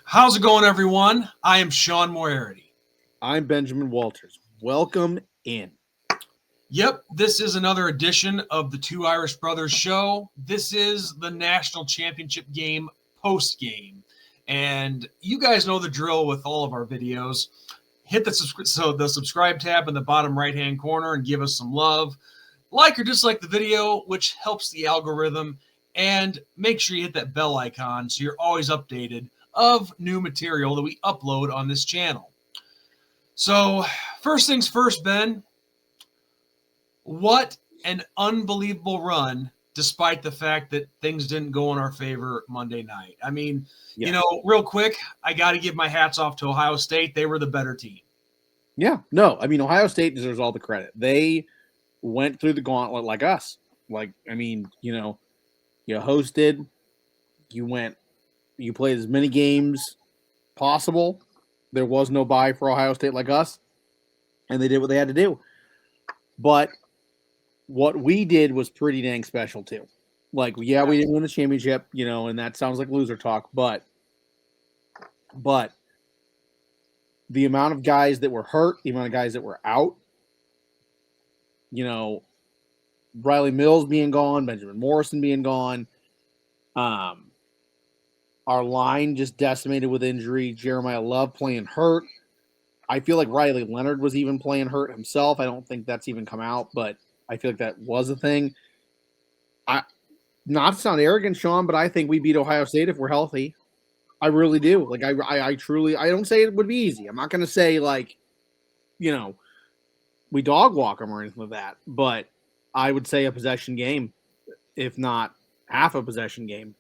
How's it going, everyone? I am Sean Moerity. I'm Benjamin Walters. Welcome in. Yep, this is another edition of the Two Irish Brothers show. This is the national championship game post game. And you guys know the drill with all of our videos. Hit the subscribe tab in the bottom right hand corner and give us some love. Like or dislike the video, which helps the algorithm. And make sure you hit that bell icon so you're always updated of new material that we upload on this channel. So, first things first, Ben, what an unbelievable run, despite the fact that things didn't go in our favor Monday night. I mean, real quick, I got to give my hats off to Ohio State. They were the better team. Yeah, no, I mean, Ohio State deserves all the credit. They went through the gauntlet like us. You hosted, you played as many games possible. There was no bye for Ohio State like us, and they did what they had to do. But what we did was pretty dang special too. We didn't win the championship, and that sounds like loser talk, but the amount of guys that were hurt, the amount of guys that were out, Riley Mills being gone, Benjamin Morrison being gone, our line just decimated with injury, Jeremiah Love playing hurt. I feel like Riley Leonard was even playing hurt himself. I don't think that's even come out, but I feel like that was a thing. Not to sound arrogant, Sean, but I think we beat Ohio State if we're healthy. I really do. I truly, I don't say it would be easy. I'm not going to say we dog walk them or anything like that, but I would say a possession game, if not half a possession game,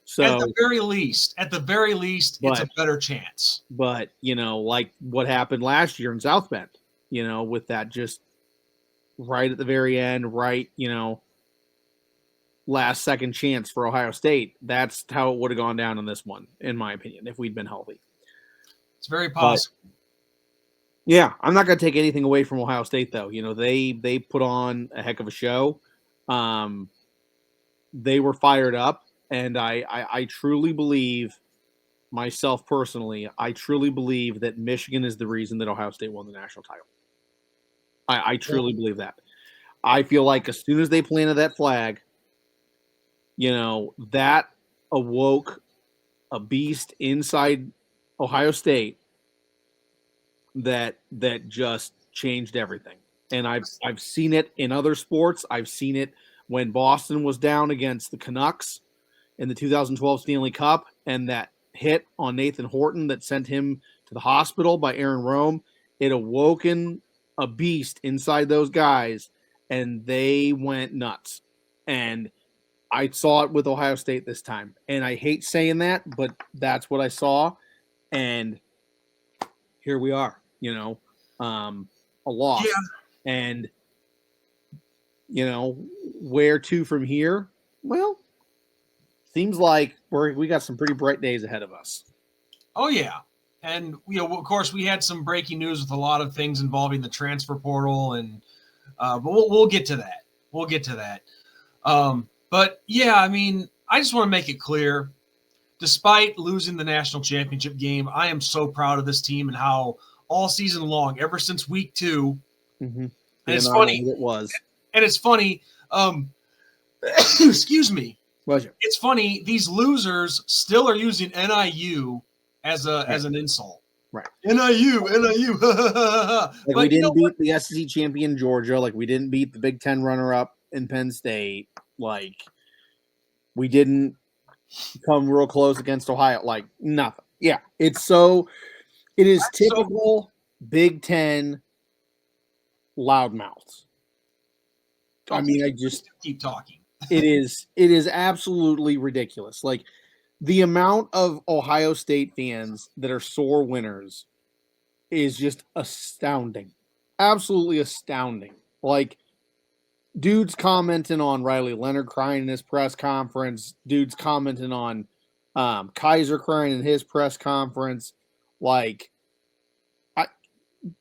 So at the very least, it's a better chance. But, like what happened last year in South Bend, with that just right at the very end, last second chance for Ohio State. That's how it would have gone down in this one, in my opinion, if we'd been healthy. It's very possible. But, yeah, I'm not going to take anything away from Ohio State, though. They put on a heck of a show. They were fired up, and I truly believe, myself personally, I truly believe that Michigan is the reason that Ohio State won the national title. I truly believe that. I feel like as soon as they planted that flag, that awoke a beast inside Ohio State that just changed everything. And I've seen it in other sports. I've seen it when Boston was down against the Canucks in the 2012 Stanley Cup, and that hit on Nathan Horton that sent him to the hospital by Aaron Rome. It awoken a beast inside those guys, and they went nuts. And I saw it with Ohio State this time. And I hate saying that, but that's what I saw. And here we are, a loss. Yeah. And, where to from here? Well, seems like we got some pretty bright days ahead of us. Oh, yeah. And, of course, we had some breaking news with a lot of things involving the transfer portal. And but we'll get to that. But, yeah, I mean, I just want to make it clear, despite losing the national championship game, I am so proud of this team and how all season long, ever since week 2, mm-hmm. And it's funny. It was. And it's funny. Excuse me. Pleasure. It's funny. These losers still are using NIU as an insult. Right. NIU. Like we didn't beat the SEC champion Georgia. Like we didn't beat the Big Ten runner-up in Penn State. Like we didn't come real close against Ohio. Like nothing. Yeah. It is typical Big Ten loudmouths. I mean, I just keep talking. It is absolutely ridiculous. Like the amount of Ohio State fans that are sore winners is just astounding. Absolutely astounding. Like dudes commenting on Riley Leonard crying in his press conference, dudes commenting on Kaiser crying in his press conference. Like,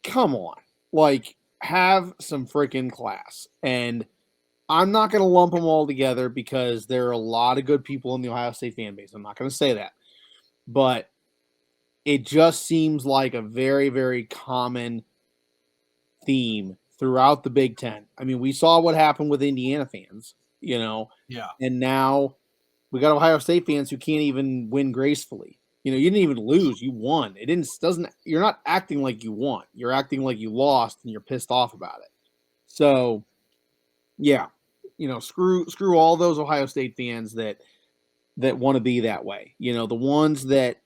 come on. Like, have some freaking class. And I'm not going to lump them all together because there are a lot of good people in the Ohio State fan base. I'm not going to say that. But it just seems like a very, very common theme throughout the Big Ten. I mean, we saw what happened with Indiana fans, Yeah. and now we got Ohio State fans who can't even win gracefully. You didn't even lose; you won. It doesn't. You're not acting like you won. You're acting like you lost, and you're pissed off about it. So, yeah, screw all those Ohio State fans that want to be that way. The ones that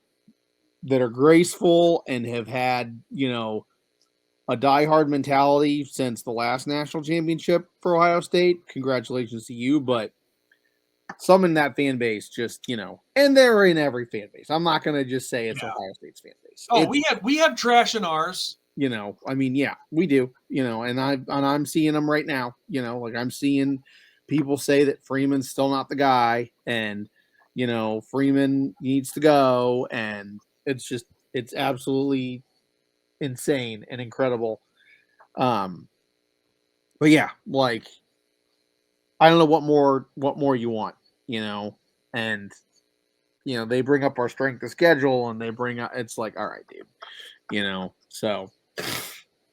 are graceful and have had a diehard mentality since the last national championship for Ohio State. Congratulations to you, but some in that fan base just, and they're in every fan base. I'm not going to just say it's Ohio State's fan base. Oh, we have trash in ours. I mean, yeah, we do, and I'm seeing them right now, like I'm seeing people say that Freeman's still not the guy and, Freeman needs to go. And it's absolutely insane and incredible. But yeah, like, I don't know what more you want, and they bring up our strength of schedule and they bring up, it's like, all right, dude, so,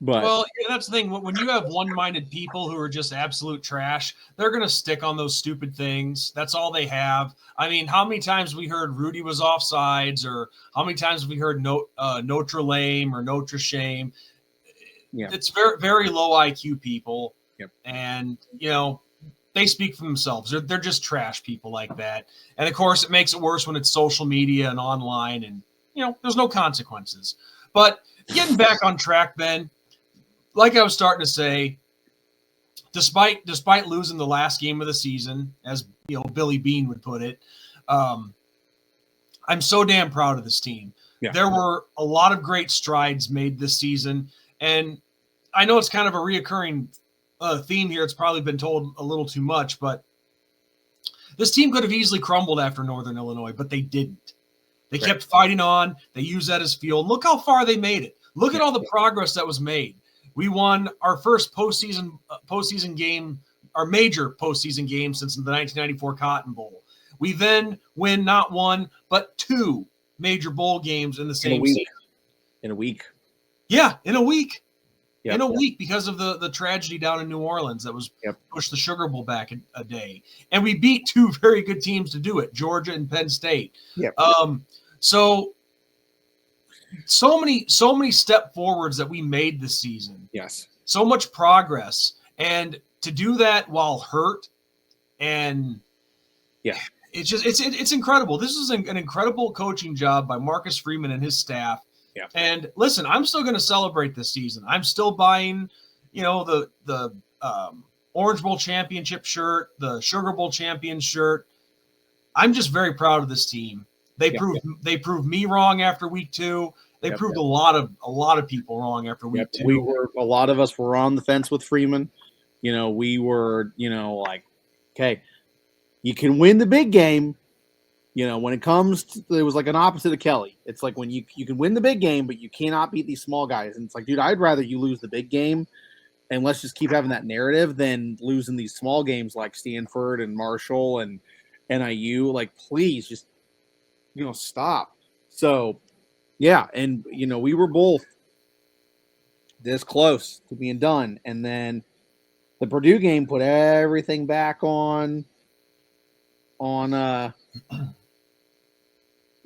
but well, that's the thing. When you have one-minded people who are just absolute trash, they're going to stick on those stupid things. That's all they have. I mean, how many times we heard Rudy was offsides, or how many times we heard Notre Dame or Notre Shame? Yeah. It's very, very low IQ people. Yep. And, they speak for themselves. They're just trash people like that. And, of course, it makes it worse when it's social media and online and, there's no consequences. But getting back on track, Ben, like I was starting to say, despite losing the last game of the season, as Billy Bean would put it, I'm so damn proud of this team. Yeah. There were a lot of great strides made this season, and I know it's kind of a reoccurring theme here. It's probably been told a little too much, but this team could have easily crumbled after Northern Illinois, but they didn't. They kept fighting on. They used that as fuel. Look how far they made it. Look at all the progress that was made. We won our first postseason game, our major postseason game since the 1994 Cotton Bowl. We then win not one, but two major bowl games in the same season. In a week. Yeah, in a week. Yep. In a week because of the tragedy down in New Orleans that was pushed the Sugar Bowl back a day. And we beat two very good teams to do it, Georgia and Penn State. Yep. So many step forwards that we made this season. Yes. So much progress. And to do that while hurt, and it's incredible. This is an incredible coaching job by Marcus Freeman and his staff. Yeah. And listen, I'm still going to celebrate this season. I'm still buying, the Orange Bowl championship shirt, the Sugar Bowl champion shirt. I'm just very proud of this team. They proved me wrong after week 2. They proved a lot of people wrong after week 2. A lot of us were on the fence with Freeman. We were, like, okay, you can win the big game. When it comes to, it was like an opposite of Kelly. It's like when you can win the big game, but you cannot beat these small guys. And it's like, dude, I'd rather you lose the big game and let's just keep having that narrative than losing these small games like Stanford and Marshall and NIU. Like, please just, stop. So, yeah. And, we were both this close to being done. And then the Purdue game put everything back on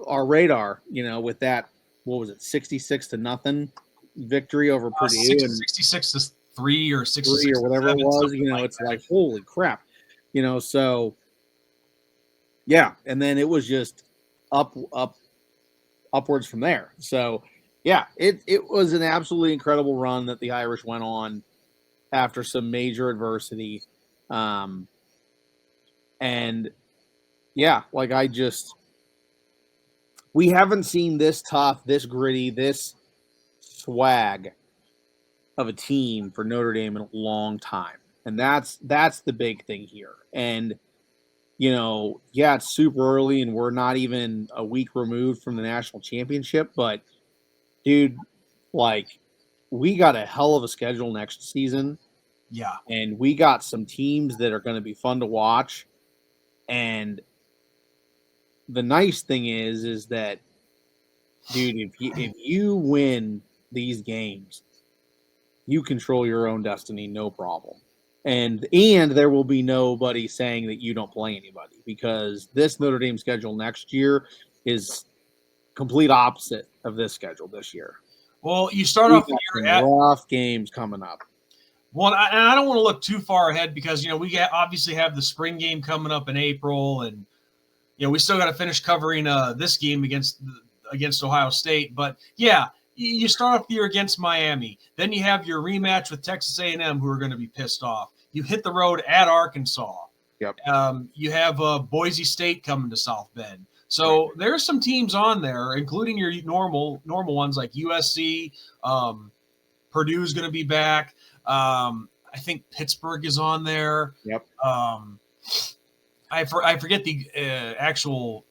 our radar, with that, what was it, 66-0 victory over Purdue, 66-3 or 66 or whatever it was. It's like, holy crap, so yeah, and then it was just upwards from there. So yeah, it was an absolutely incredible run that the Irish went on after some major adversity, and yeah, like we haven't seen this tough, this gritty, this swag of a team for Notre Dame in a long time. And that's the big thing here. And, it's super early and we're not even a week removed from the national championship. But, dude, like, we got a hell of a schedule next season. Yeah. And we got some teams that are going to be fun to watch. And the nice thing is that dude, if you win these games, you control your own destiny, no problem. And there will be nobody saying that you don't play anybody, because this Notre Dame schedule next year is complete opposite of this schedule this year. Well, you start We off the got year some at rough games coming up. well, and I don't want to look too far ahead because we obviously have the spring game coming up in April, and we still got to finish covering this game against Ohio State. But yeah, you start off the year against Miami, then you have your rematch with Texas A&M, who are going to be pissed off. You hit the road at Arkansas. Yep. You have Boise State coming to South Bend. So there's some teams on there, including your normal ones like USC. Purdue's going to be back. I think Pittsburgh is on there. Yep. I forget the actual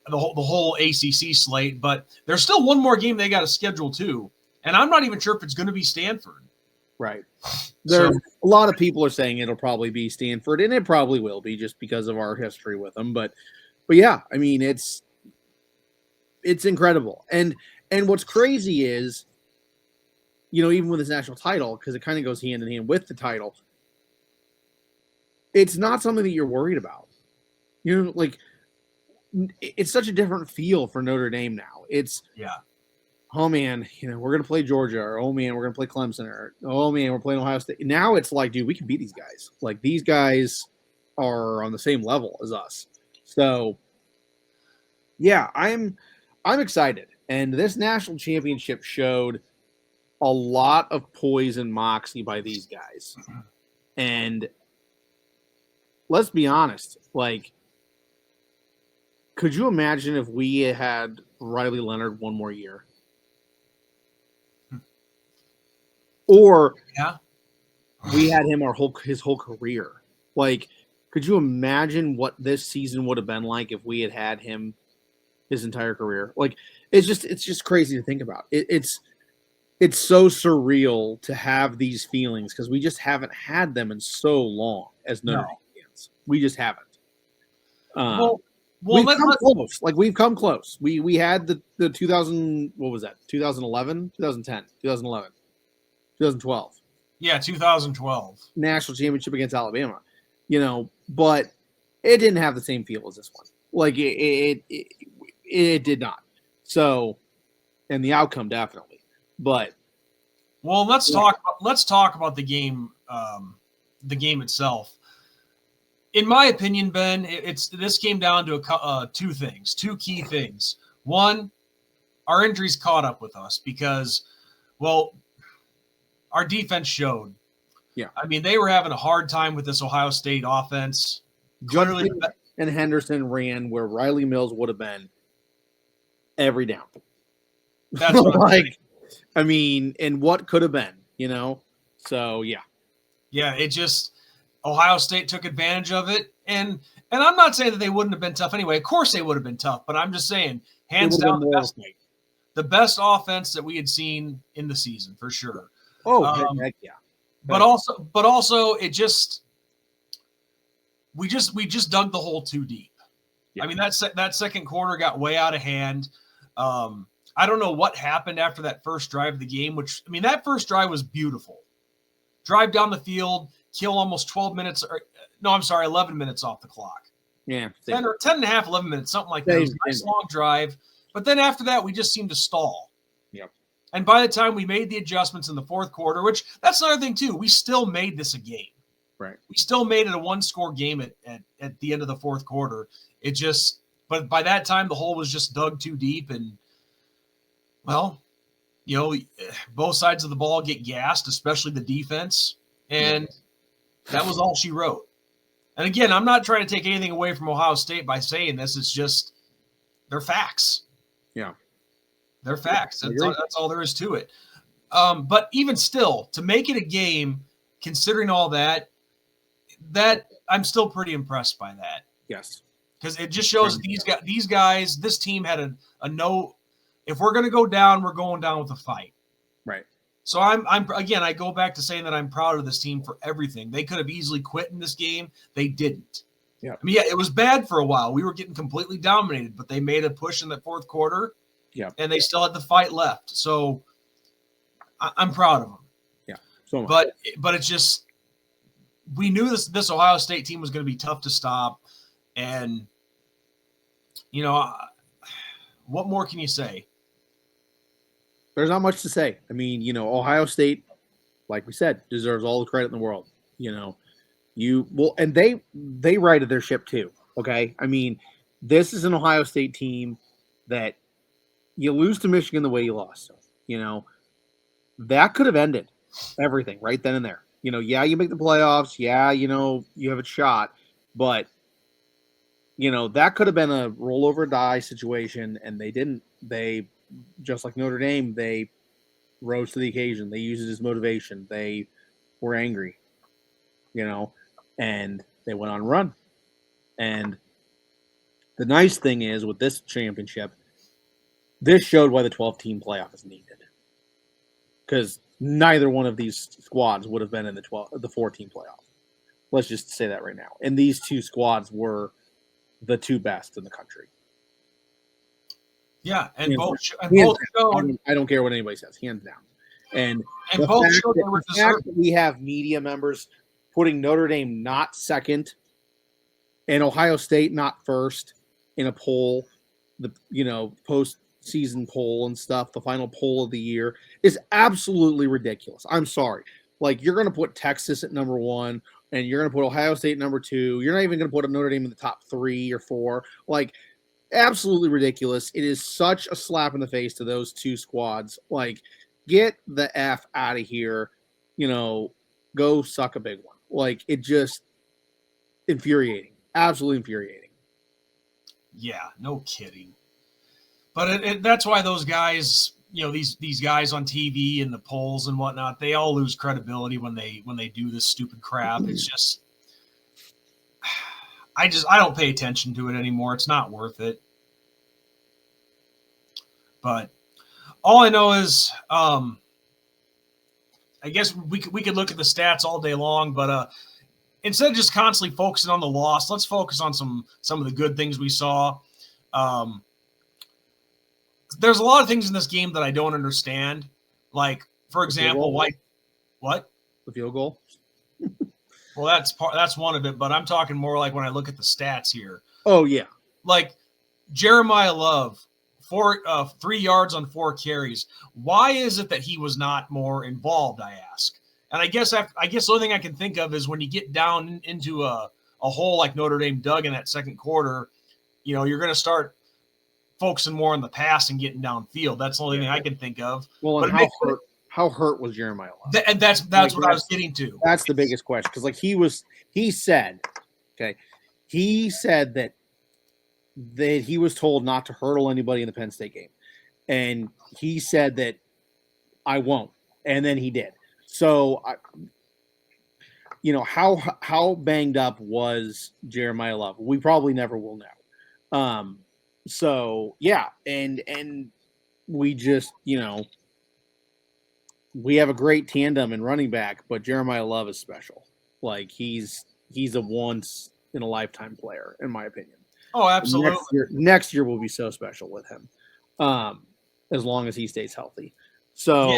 the whole ACC slate, but there's still one more game they got to schedule too, and I'm not even sure if it's going to be Stanford. Right. A lot of people are saying it'll probably be Stanford, and it probably will be just because of our history with them. But yeah, I mean it's incredible, and what's crazy is, even with this national title, because it kind of goes hand in hand with the title, it's not something that you're worried about. Like, it's such a different feel for Notre Dame now. It's oh man, we're gonna play Georgia, or oh man, we're gonna play Clemson, or oh man, we're playing Ohio State. Now it's like, dude, we can beat these guys. Like, these guys are on the same level as us. So yeah, I'm excited. And this national championship showed a lot of poise and moxie by these guys. And let's be honest, like, could you imagine if we had Riley Leonard one more year? Or we had him his whole career. Like, could you imagine what this season would have been like if we had him his entire career? Like, it's just crazy to think about. It's so surreal to have these feelings, because we just haven't had them in so long as Notre Dame fans. We just haven't. We've come close. Like, we've come close. We had the 2000, what was that? 2011, 2010, 2011. 2012. Yeah, 2012. National championship against Alabama. But it didn't have the same feel as this one. Like, it did not. So, and the outcome definitely. But let's talk about the game itself. In my opinion, Ben, this came down to two key things. One, our injuries caught up with us because, our defense showed. Yeah. I mean, they were having a hard time with this Ohio State offense. Judson and Henderson ran where Riley Mills would have been every down. That's like, I mean, and what could have been, So, yeah. Yeah, it just Ohio State took advantage of it. And I'm not saying that they wouldn't have been tough anyway. Of course they would have been tough, but I'm just saying, hands down, the best offense that we had seen in the season, for sure. Oh, heck yeah. But also it just we just dug the hole too deep. Yeah. I mean, that second quarter got way out of hand. I don't know what happened after that first drive of the game, that first drive was beautiful. Drive down the field, kill almost 11 minutes off the clock. Yeah. 10 and a half, 11 minutes, something like that. It was a nice long drive. But then after that, we just seemed to stall. Yep. And by the time we made the adjustments in the fourth quarter, which that's another thing too, we still made this a game. Right. We still made it a one-score game at the end of the fourth quarter. But by that time, the hole was just dug too deep, and both sides of the ball get gassed, especially the defense, and that was all she wrote. And again, I'm not trying to take anything away from Ohio State by saying this. It's just they're facts. Yeah. They're facts. That's all there is to it. But even still, to make it a game, considering all that I'm still pretty impressed by that. Yes. Because it just shows that these guys, this team had a no. If we're going to go down, we're going down with a fight. Right. So I go back to saying that I'm proud of this team for everything. They could have easily quit in this game. They didn't. Yeah. I mean, it was bad for a while. We were getting completely dominated, but they made a push in the fourth quarter. Yeah. And they still had the fight left. So I'm proud of them. Yeah. So much. But it's just, we knew this Ohio State team was going to be tough to stop. And, you know, what more can you say? There's not much to say. I mean, you know, Ohio State, like we said, deserves all the credit in the world. You know, and they righted their ship too. Okay, I mean, this is an Ohio State team that you lose to Michigan the way you lost. So, you know, that could have ended everything right then and there. You know, yeah, you make the playoffs. Yeah, you know, you have a shot, but you know that could have been a roll over die situation, and they didn't. They, just like Notre Dame, they rose to the occasion. They used it as motivation. They were angry, you know, and they went on a run. And the nice thing is with this championship, this showed why the 12-team playoff is needed. Because neither one of these squads would have been in the 14 playoff. Let's just say that right now. And these two squads were the two best in the country. Yeah, and both showed. I don't care what anybody says, hands down. And both showed the fact that we have media members putting Notre Dame not second and Ohio State not first in a poll, the postseason poll and stuff, the final poll of the year, is absolutely ridiculous. I'm sorry. Like, you're going to put Texas at number 1 and you're going to put Ohio State number 2. You're not even going to put Notre Dame in the top 3 or 4. Like, absolutely ridiculous. It is such a slap in the face to those two squads. Like, get the F out of here. You know, go suck a big one. Like, it just infuriating. Absolutely infuriating. Yeah, no kidding. But that's why those guys, you know, these guys on TV and the polls and whatnot, they all lose credibility when they do this stupid crap. It's just, I don't pay attention to it anymore. It's not worth it. But all I know is, I guess we could look at the stats all day long, but instead of just constantly focusing on the loss, let's focus on some of the good things we saw. There's a lot of things in this game that I don't understand. Like, for example, what? The field goal? Well, that's one of it, but I'm talking more like when I look at the stats here. Oh, yeah. Like Jeremiah Love, 3 yards on 4 carries. Why is it that he was not more involved, I ask? And I guess the only thing I can think of is when you get down into a hole like Notre Dame dug in that second quarter, you know, you're going to start focusing more on the pass and getting downfield. That's the only thing I can think of. Well, and how hurt was Jeremiah Love? And that's what I was getting to. That's the biggest question, because like he said that he was told not to hurdle anybody in the Penn State game, and he said that I won't, and then he did. So, you know, how banged up was Jeremiah Love? We probably never will know. So yeah, and we just, you know, we have a great tandem in running back, but Jeremiah Love is special. Like, he's a once in a lifetime player, in my opinion. Oh, absolutely. Next year will be so special with him, as long as he stays healthy. So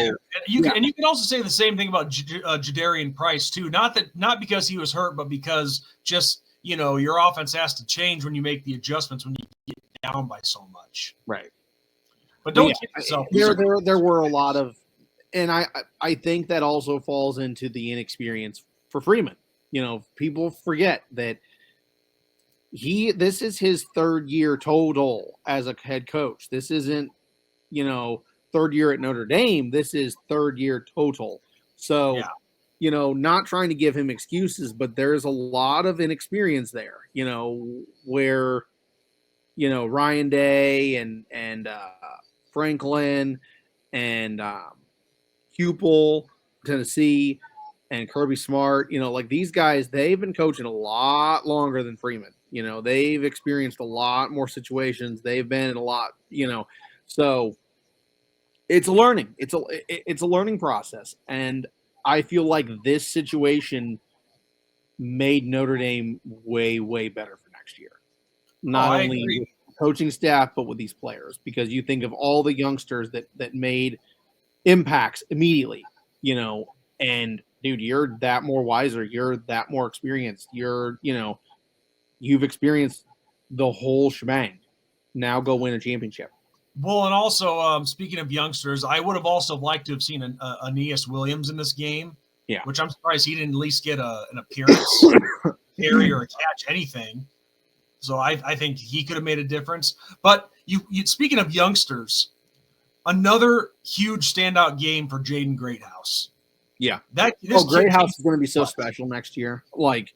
yeah. And you can also say the same thing about Jadarian Price too. Not because he was hurt, but because just, you know, your offense has to change when you make the adjustments when you get down by so much. Right. But don't kid yourself. There were a lot of, and I think that also falls into the inexperience for Freeman. You know, people forget that this is his 3rd year total as a head coach. This isn't, you know, 3rd year at Notre Dame. This is 3rd year total. So, yeah. You know, not trying to give him excuses, but there's a lot of inexperience there, you know, where, you know, Ryan Day and Franklin and Hupel, Tennessee, and Kirby Smart, you know, like these guys, they've been coaching a lot longer than Freeman. You know, they've experienced a lot more situations. They've been in a lot, you know, so it's a learning. It's a learning process. And I feel like this situation made Notre Dame way, way better for next year. Not only coaching staff, but with these players, because you think of all the youngsters that made impacts immediately, and dude, you're that more wiser, you're that more experienced, you've experienced the whole shebang. Now go win a championship. Well, and also, speaking of youngsters, I would have also liked to have seen Aeneas Williams in this game. Yeah. Which I'm surprised he didn't at least get an appearance, carry, or a catch, anything. So I think he could have made a difference. But you speaking of youngsters, another huge standout game for Jaden Greathouse. Yeah. Greathouse is going to be so special next year. Like,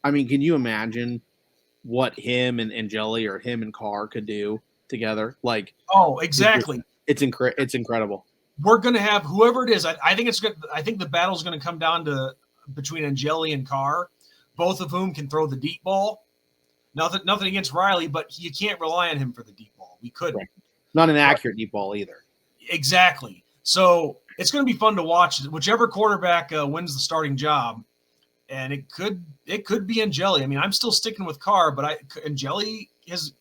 I mean, can you imagine what him and Jelly or him and Carr could do together? Like, oh, exactly. It's incredible. We're going to have whoever it is. I think it's good. I think the battle is going to come down to between Angeli and Carr, both of whom can throw the deep ball. Nothing against Riley, but you can't rely on him for the deep ball. We couldn't. Right. Not an accurate deep ball either. Exactly. So it's going to be fun to watch. Whichever quarterback wins the starting job, and it could be Angeli. I mean, I'm still sticking with Carr, but Angeli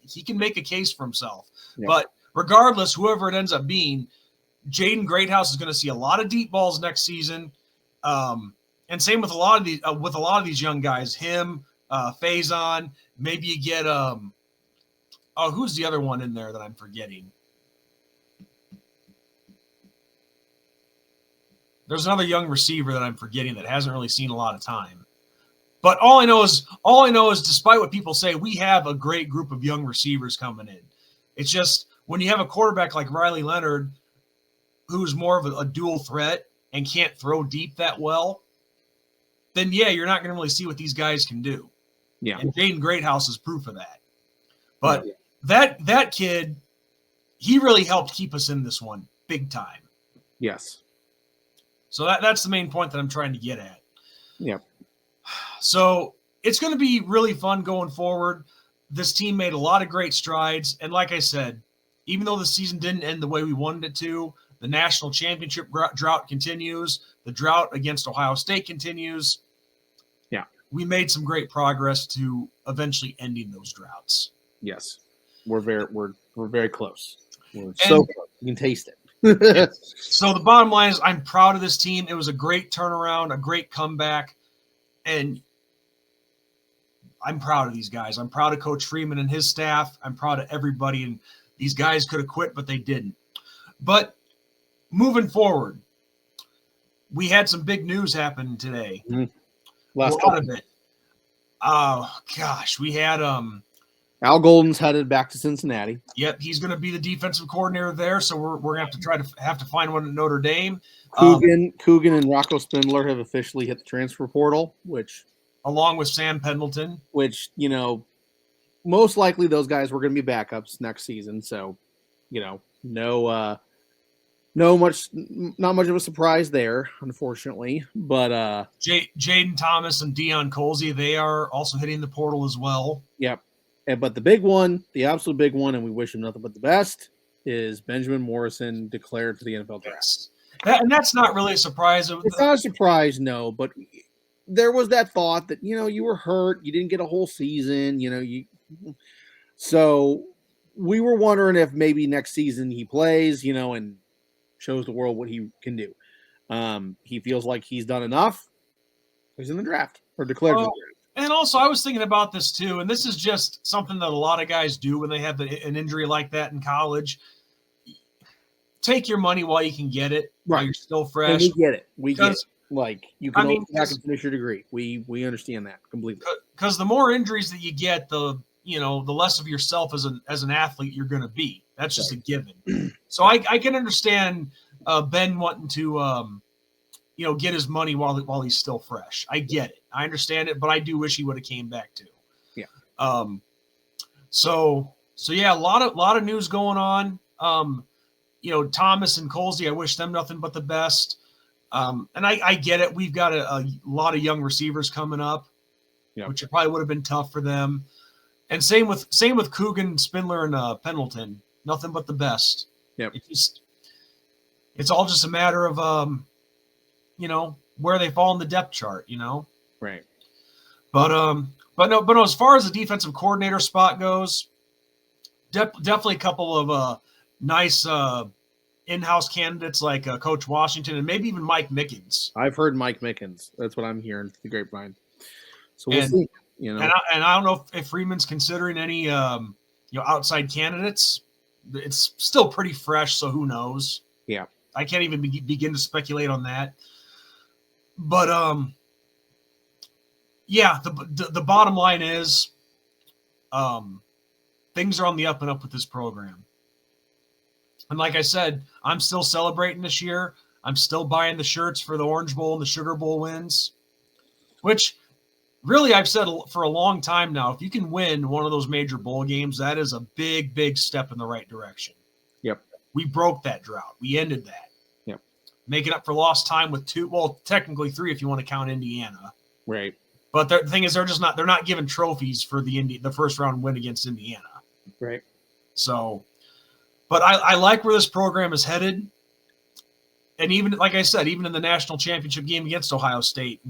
he can make a case for himself. Yeah. But regardless, whoever it ends up being, Jaden Greathouse is going to see a lot of deep balls next season, and same with a lot of these young guys. Him, Faison. Maybe you get who's the other one in there that I'm forgetting? There's another young receiver that I'm forgetting that hasn't really seen a lot of time. But all I know is, despite what people say, we have a great group of young receivers coming in. It's just when you have a quarterback like Riley Leonard, who's more of a dual threat and can't throw deep that well, then yeah, you're not going to really see what these guys can do. Yeah. And Jaden Greathouse is proof of that. But that kid, he really helped keep us in this one big time. Yes. So that's the main point that I'm trying to get at. Yeah. So it's going to be really fun going forward. This team made a lot of great strides. And like I said, even though the season didn't end the way we wanted it to, the national championship drought continues. The drought against Ohio State continues. Yeah. We made some great progress to eventually ending those droughts. Yes. We're very close. We're so close. You can taste it. So the bottom line is I'm proud of this team. It was a great turnaround, a great comeback, and I'm proud of these guys. I'm proud of Coach Freeman and his staff. I'm proud of everybody, and these guys could have quit, but they didn't. But moving forward, we had some big news happen today. Mm-hmm. A lot of it. Oh, gosh. We had Al Golden's headed back to Cincinnati. Yep, he's going to be the defensive coordinator there, so we're going to have to find one at Notre Dame. Coogan and Rocco Spindler have officially hit the transfer portal, which along with Sam Pendleton, which, most likely those guys were going to be backups next season. So, not much of a surprise there, unfortunately. But Jaden Thomas and Deion Colsey, they are also hitting the portal as well. Yep. But the big one, the absolute big one, and we wish him nothing but the best, is Benjamin Morrison declared to the NFL draft. And that's not really a surprise. It's not a surprise, no, but there was that thought that, you were hurt, you didn't get a whole season, so we were wondering if maybe next season he plays, and shows the world what he can do. He feels like he's done enough. He's in the draft or declared in the draft. And also, I was thinking about this too, and this is just something that a lot of guys do when they have an injury like that in college. Take your money while you can get it, while you're still fresh. And we get it. We get it. Like, you can go back and finish your degree. We understand that completely. Because the more injuries that you get, the less of yourself as an athlete you're going to be. That's just a given. So I can understand Ben wanting to get his money while he's still fresh. I get it. I understand it, but I do wish he would have came back too. Yeah. So yeah, a lot of news going on. Thomas and Colsey, I wish them nothing but the best. And I get it. We've got a lot of young receivers coming up, which probably would have been tough for them. And same with Coogan, Spindler, and Pendleton. Nothing but the best. Yep. It's all just a matter of where they fall in the depth chart, Right. But no, as far as the defensive coordinator spot goes, definitely a couple of nice in-house candidates like Coach Washington and maybe even Mike Mickens. I've heard Mike Mickens. That's what I'm hearing. The grapevine. So we'll And, see. You know, and I don't know if Freeman's considering any outside candidates. It's still pretty fresh, so who knows? Yeah, I can't even begin to speculate on that. But yeah, the bottom line is, things are on the up and up with this program. And like I said, I'm still celebrating this year. I'm still buying the shirts for the Orange Bowl and the Sugar Bowl wins, which really I've said for a long time now, if you can win one of those major bowl games, that is a big, big step in the right direction. Yep. We broke that drought. We ended that. Yep. Making up for lost time with technically 3 if you want to count Indiana. Right. But the thing is, they're not giving trophies for the first round win against Indiana. Right. So, but I like where this program is headed. And even, like I said, even in the national championship game against Ohio State,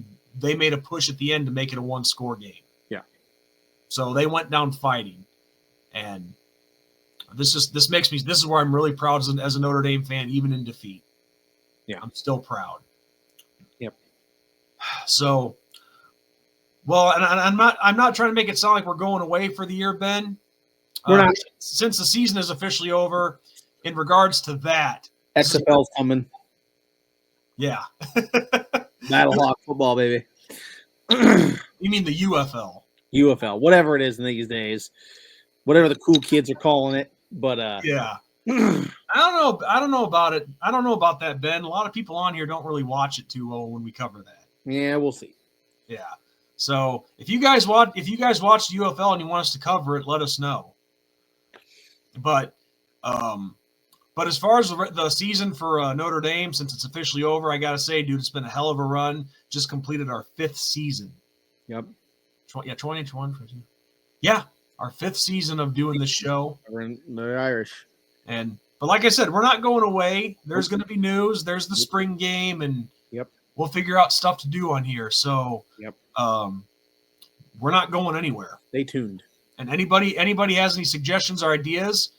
they made a push at the end to make it a 1-score game. Yeah. So they went down fighting. And this is where I'm really proud as a Notre Dame fan, even in defeat. Yeah. I'm still proud. Yep. So, well, and I'm not trying to make it sound like we're going away for the year, Ben. We're not. Since the season is officially over, in regards to that, XFL's coming. Yeah. Battlehawk football, baby. You mean the UFL? UFL, whatever it is these days, whatever the cool kids are calling it. But yeah, I don't know about it. I don't know about that, Ben. A lot of people on here don't really watch it too well when we cover that. Yeah, we'll see. Yeah. So if you guys watch the UFL and you want us to cover it, let us know. But as far as the season for Notre Dame, since it's officially over, I gotta say, dude, it's been a hell of a run. Just completed our 5th season. Yep. 2021. Yeah, our 5th season of doing this show. We're in the Irish. But like I said, we're not going away. There's going to be news. There's the spring game, and we'll figure out stuff to do on here. So we're not going anywhere. Stay tuned. And anybody has any suggestions or ideas,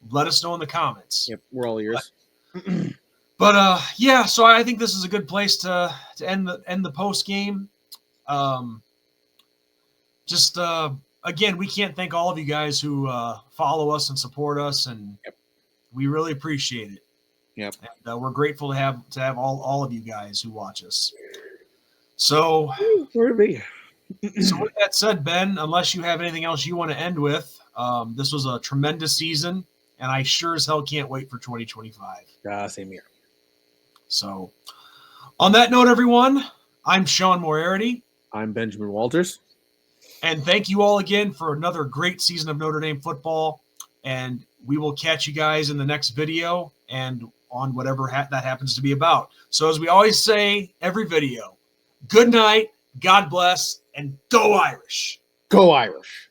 let us know in the comments. Yep, we're all ears. But yeah, so I think this is a good place to end the post game. Again, we can't thank all of you guys who follow us and support us, and we really appreciate it. Yep. And we're grateful to have all of you guys who watch us. So, where be? So with that said, Ben, unless you have anything else you want to end with, this was a tremendous season, and I sure as hell can't wait for 2025. Same here. So, on that note, everyone, I'm Sean Moriarty. I'm Benjamin Walters. And thank you all again for another great season of Notre Dame football. And we will catch you guys in the next video and on whatever that happens to be about. So as we always say, every video, good night, God bless, and go Irish. Go Irish.